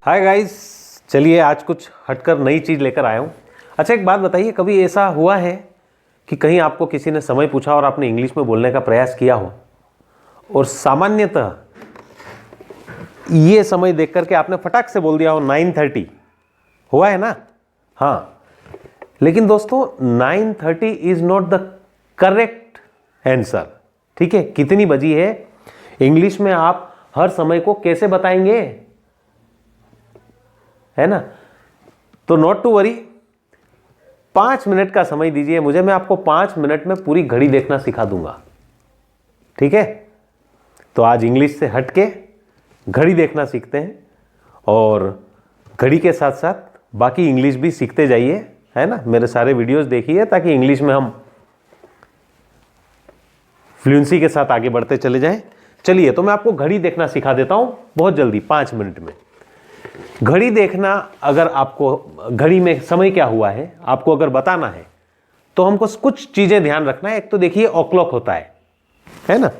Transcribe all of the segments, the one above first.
Hi guys, चलिए आज कुछ हटकर नई चीज़ लेकर आया हूँ। अच्छा एक बात बताइए, कभी ऐसा हुआ है कि कहीं आपको किसी ने समय पूछा और आपने इंग्लिश में बोलने का प्रयास किया हो और सामान्यतः ये समय देख करके आपने फटाक से बोल दिया हो 9:30? हुआ है ना? हाँ, लेकिन दोस्तों 9:30 is not the correct answer. ठीक है, कितनी बजी है इंग्लिश में आप हर समय को कैसे बताएंगे, है ना? तो नॉट टू वरी, 5 मिनट का समय दीजिए मुझे, मैं आपको 5 मिनट में पूरी घड़ी देखना सिखा दूंगा। ठीक है, तो आज इंग्लिश से हटके घड़ी देखना सीखते हैं और घड़ी के साथ साथ बाकी इंग्लिश भी सीखते जाइए, है ना? मेरे सारे वीडियोस देखिए ताकि इंग्लिश में हम फ्लुएंसी के साथ आगे बढ़ते चले जाएं। चलिए, तो मैं आपको घड़ी देखना सिखा देता हूं बहुत जल्दी, 5 मिनट में। घड़ी देखना, अगर आपको घड़ी में समय क्या हुआ है आपको अगर बताना है तो हमको कुछ चीजें ध्यान रखना है। एक तो देखिए o'clock होता है ना?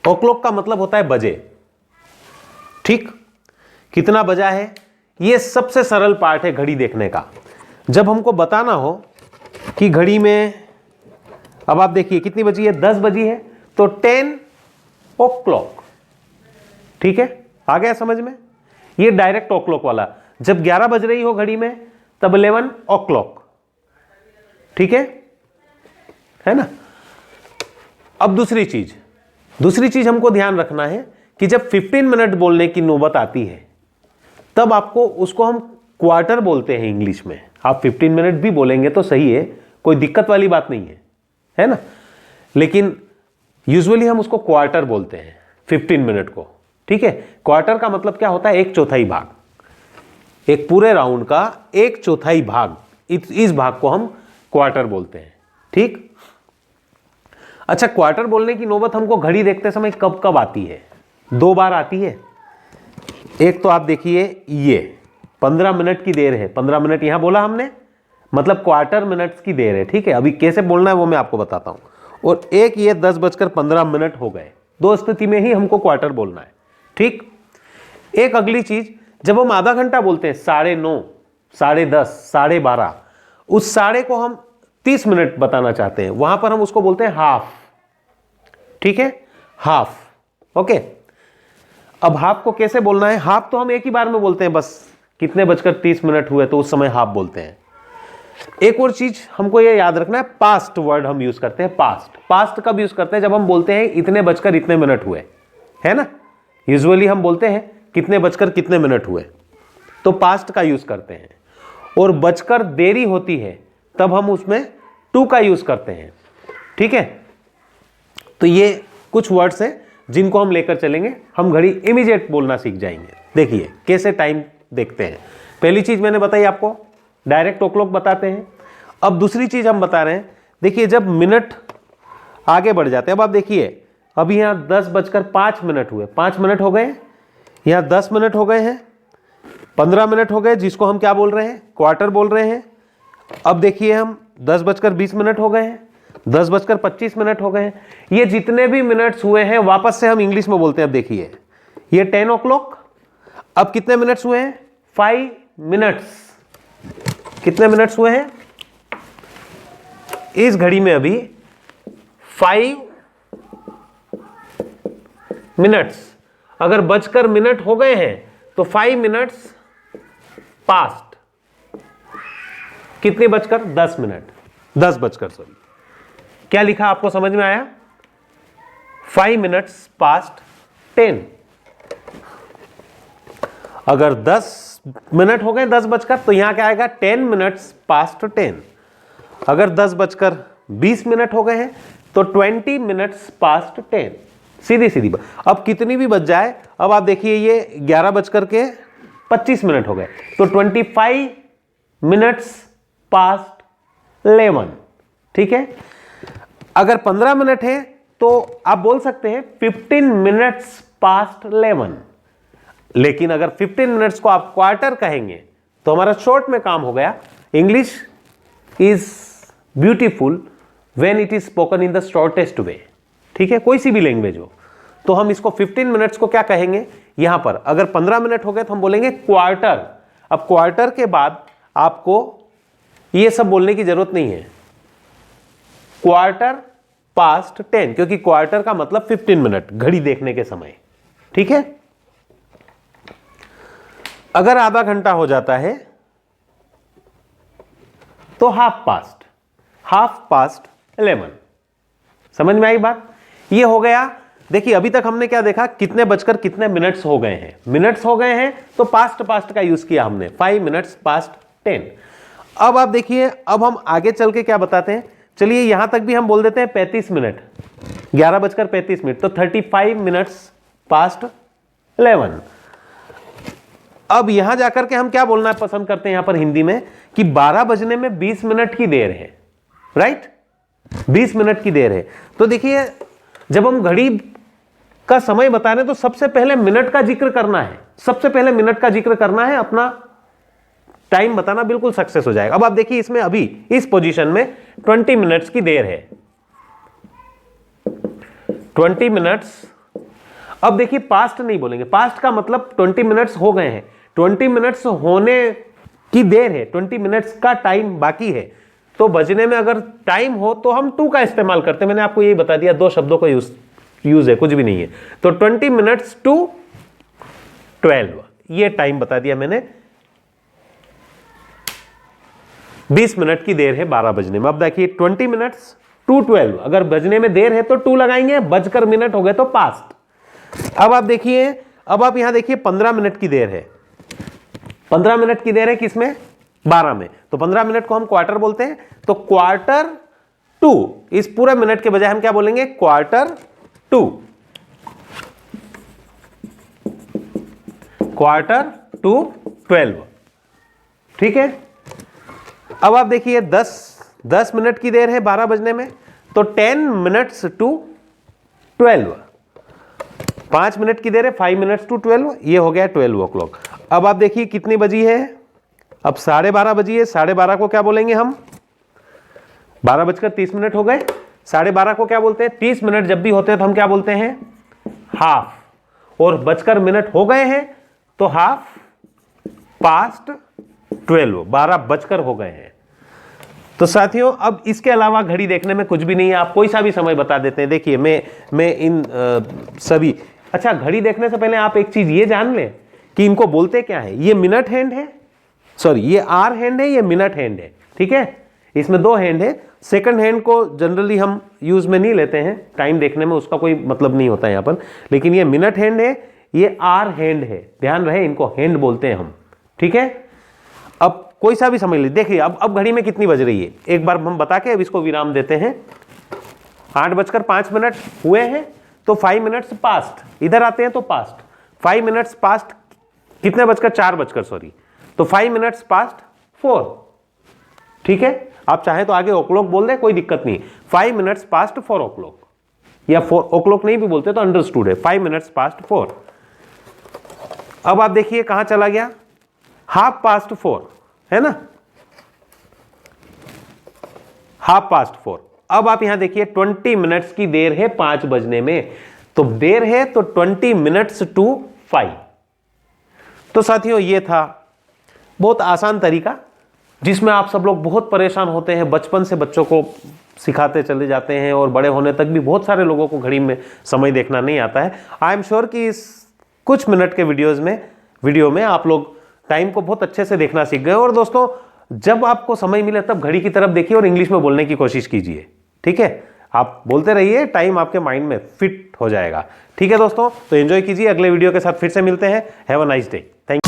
o'clock का मतलब होता है बजे। ठीक, कितना बजा है, ये सबसे सरल पार्ट है घड़ी देखने का। जब हमको बताना हो कि घड़ी में, अब आप देखिए कितनी बजी है, 10 बजी है, तो 10 o'clock। ठीक है, आ गया समझ में? ये डायरेक्ट o'clock वाला। जब 11 बज रही हो घड़ी में तब 11 o'clock। ठीक है ना? अब दूसरी चीज हमको ध्यान रखना है कि जब 15 मिनट बोलने की नौबत आती है तब आपको, उसको हम क्वार्टर बोलते हैं इंग्लिश में। आप 15 मिनट भी बोलेंगे तो सही है, कोई दिक्कत वाली बात नहीं है ना? लेकिन यूजुअली हम उसको क्वार्टर बोलते हैं 15 मिनट को। ठीक है, क्वार्टर का मतलब क्या होता है? 1/4 भाग। एक पूरे राउंड का 1/4 भाग, इस भाग को हम क्वार्टर बोलते हैं। ठीक, अच्छा, क्वार्टर बोलने की नौबत हमको घड़ी देखते समय कब कब आती है? 2 बार आती है। एक तो आप देखिए, ये 15 मिनट की देर है, 15 मिनट यहां बोला हमने, मतलब क्वार्टर मिनट्स की देर है। ठीक है, अभी कैसे बोलना है वो मैं आपको बताता हूं। और एक ये 10:15 हो गए, 2 स्थिति में ही हमको क्वार्टर बोलना है। ठीक, एक अगली चीज, जब हम आधा घंटा बोलते हैं, 9:30, 10:30, 12:30, उस साढ़े को हम 30 मिनट बताना चाहते हैं, वहां पर हम उसको बोलते हैं हाफ। ठीक है, हाफ। ओके, अब हाफ को कैसे बोलना है? हाफ तो हम एक ही बार में बोलते हैं, बस कितने 30:30 हुए तो उस समय हाफ बोलते हैं। एक और चीज हमको ये याद रखना है, पास्ट वर्ड हम यूज करते हैं। पास्ट कब यूज करते हैं? जब हम बोलते हैं इतने बजकर इतने मिनट हुए, है ना? यूजुअली हम बोलते हैं कितने बजकर कितने मिनट हुए, तो पास्ट का यूज करते हैं। और बजकर देरी होती है तब हम उसमें टू का यूज करते हैं। ठीक है, तो ये कुछ वर्ड्स हैं जिनको हम लेकर चलेंगे, हम घड़ी इमीडिएट बोलना सीख जाएंगे। देखिए कैसे टाइम देखते हैं। पहली चीज मैंने बताई आपको, डायरेक्ट o'clock बताते हैं। अब दूसरी चीज हम बता रहे हैं, देखिए जब मिनट आगे बढ़ जाते हैं, अब आप देखिए अभी यहां 10:05 हुए, 5 मिनट हो गए, यहां 10 मिनट हो गए हैं, 15 मिनट हो गए, जिसको हम क्या बोल रहे हैं? क्वार्टर बोल रहे हैं। अब देखिए हम 10:20 हो गए हैं, 10:25 हो गए हैं। ये जितने भी मिनट्स हुए हैं वापस से हम इंग्लिश में बोलते हैं। अब देखिए ये 10 o'clock। अब कितने मिनट्स हुए हैं? 5 मिनट्स। कितने मिनट्स हुए हैं इस घड़ी में? अभी 5 मिनट्स। अगर बजकर मिनट हो गए हैं तो 5 मिनट्स पास्ट। कितने बजकर? 10 मिनट, 10 बजकर, सॉरी, क्या लिखा आपको समझ में आया? 5 मिनट्स पास्ट 10। अगर 10 मिनट हो गए 10 बजकर, तो यहां क्या आएगा? 10 मिनट्स पास्ट 10। अगर 10:20 हो गए हैं तो 20 मिनट्स पास्ट 10। सीधी बात। अब कितनी भी बज जाए, अब आप देखिए ये 11:25 हो गए, तो 25 मिनट्स पास्ट 11। ठीक है, अगर 15 मिनट है तो आप बोल सकते हैं 15 मिनट्स पास्ट 11। लेकिन अगर 15 मिनट्स को आप क्वार्टर कहेंगे तो हमारा शॉर्ट में काम हो गया। English is beautiful when it is spoken in the shortest वे। ठीक है, कोई सी भी लैंग्वेज हो, तो हम इसको 15 मिनट्स को क्या कहेंगे? यहां पर अगर 15 मिनट हो गए तो हम बोलेंगे क्वार्टर। अब क्वार्टर के बाद आपको ये सब बोलने की जरूरत नहीं है, क्वार्टर पास्ट 10, क्योंकि क्वार्टर का मतलब 15 मिनट घड़ी देखने के समय, ठीक है। अगर आधा घंटा हो जाता है तो हाफ पास्ट 11। समझ में आई बात? ये हो गया। देखिए अभी तक हमने क्या देखा, कितने बजकर कितने मिनट्स हो गए हैं। मिनट्स हो गए हैं तो पास्ट का यूज किया हमने, 5 मिनट्स पास्ट 10। अब आप देखिए, अब हम आगे चल के क्या बताते हैं। चलिए यहां तक भी हम बोल देते हैं 35 मिनट, 11:35 तो 35 मिनट्स पास्ट 11। अब यहां जाकर के हम क्या बोलना पसंद करते हैं यहां पर हिंदी में, कि 12 बजने में 20 मिनट की देर है, राइट, 20 मिनट की देर है। तो देखिए जब हम घड़ी का समय बता रहे हैं तो सबसे पहले मिनट का जिक्र करना है, सबसे पहले मिनट का जिक्र करना है, अपना टाइम बताना बिल्कुल सक्सेस हो जाएगा। अब आप देखिए इसमें अभी इस पोजीशन में 20 मिनट्स की देर है, 20 मिनट्स। अब देखिए पास्ट नहीं बोलेंगे, पास्ट का मतलब 20 मिनट्स हो गए हैं, 20 मिनट्स होने की देर है, 20 मिनट्स का टाइम बाकी है। तो बजने में अगर टाइम हो तो हम टू का इस्तेमाल करते हैं, मैंने आपको यही बता दिया, दो शब्दों का यूज है, कुछ भी नहीं है। तो 20 मिनट्स टू 12 ये टाइम बता दिया मैंने। 20 मिनट की देर है 12 बजने में। अब देखिए 20 मिनट्स टू 12, अगर बजने में देर है तो टू लगाएंगे, बजकर मिनट हो गए तो पास्ट। अब आप देखिए, अब आप यहां देखिए 15 मिनट की देर है, 15 मिनट की देर है किसमें, 12 में। तो 15 मिनट को हम क्वार्टर बोलते हैं, तो क्वार्टर टू, इस पूरे मिनट के बजाय हम क्या बोलेंगे, क्वार्टर टू, क्वार्टर टू 12, ठीक है। अब आप देखिए 10 मिनट की देर है 12 बजने में, तो 10 मिनट्स टू 12, 5 मिनट की देर है, 5 मिनट्स टू 12, ये हो गया 12 o'clock। अब आप देखिए कितनी बजी है, अब 12:30 बजी है, 12:30 को क्या बोलेंगे हम, 12:30 हो गए, 12:30 को क्या बोलते हैं, 30 मिनट जब भी होते हैं तो हम क्या बोलते हैं, हाफ, और बजकर मिनट हो गए हैं तो हाफ पास्ट 12, 12 बजकर हो गए हैं। तो साथियों अब इसके अलावा घड़ी देखने में कुछ भी नहीं है, आप कोई सा भी समय बता देते हैं। देखिए मैं इन सभी, अच्छा घड़ी देखने से पहले आप एक चीज ये जान लें कि इनको बोलते क्या है, ये मिनट हैंड है, सॉरी ये आर हैंड है, ये मिनट हैंड है, ठीक है। इसमें दो हैंड है, सेकंड हैंड को जनरली हम यूज में नहीं लेते हैं टाइम देखने में, उसका कोई मतलब नहीं होता है यहां पर, लेकिन ये मिनट हैंड है, ये आर हैंड है, ध्यान रहे इनको हैंड बोलते हैं हम, ठीक है। अब कोई सा भी समझ लीजिए, देखिए अब घड़ी में कितनी बज रही है, एक बार हम बता के अब इसको विराम देते हैं। 8:05 हुए हैं, तो 5 मिनट्स पास्ट, इधर आते हैं तो पास्ट, 5 मिनट्स पास्ट कितने बजकर, 4 बजकर, सॉरी, तो 5 मिनट्स पास्ट 4, ठीक है। आप चाहें तो आगे o'clock बोल दें, कोई दिक्कत नहीं। 5 मिनट्स पास्ट 4 o'clock, या 4 o'clock नहीं भी बोलते तो अंडरस्टूड है, 5 मिनट्स पास्ट 4। अब आप देखिए कहां चला गया, हाफ पास्ट 4 है ना, हाफ पास्ट 4। अब आप यहां देखिए 20 मिनट्स की देर है 5 बजने में, तो देर है तो 20 मिनट्स टू 5। तो साथियों ये था बहुत आसान तरीका, जिसमें आप सब लोग बहुत परेशान होते हैं, बचपन से बच्चों को सिखाते चले जाते हैं और बड़े होने तक भी बहुत सारे लोगों को घड़ी में समय देखना नहीं आता है। आई एम श्योर कि इस कुछ मिनट के वीडियो में आप लोग टाइम को बहुत अच्छे से देखना सीख गए। और दोस्तों जब आपको समय मिले तब घड़ी की तरफ देखिए और इंग्लिश में बोलने की कोशिश कीजिए, ठीक है। आप बोलते रहिए, टाइम आपके माइंड में फिट हो जाएगा, ठीक है दोस्तों। तो एंजॉय कीजिए, अगले वीडियो के साथ फिर से मिलते हैं। Have a nice day, thank you.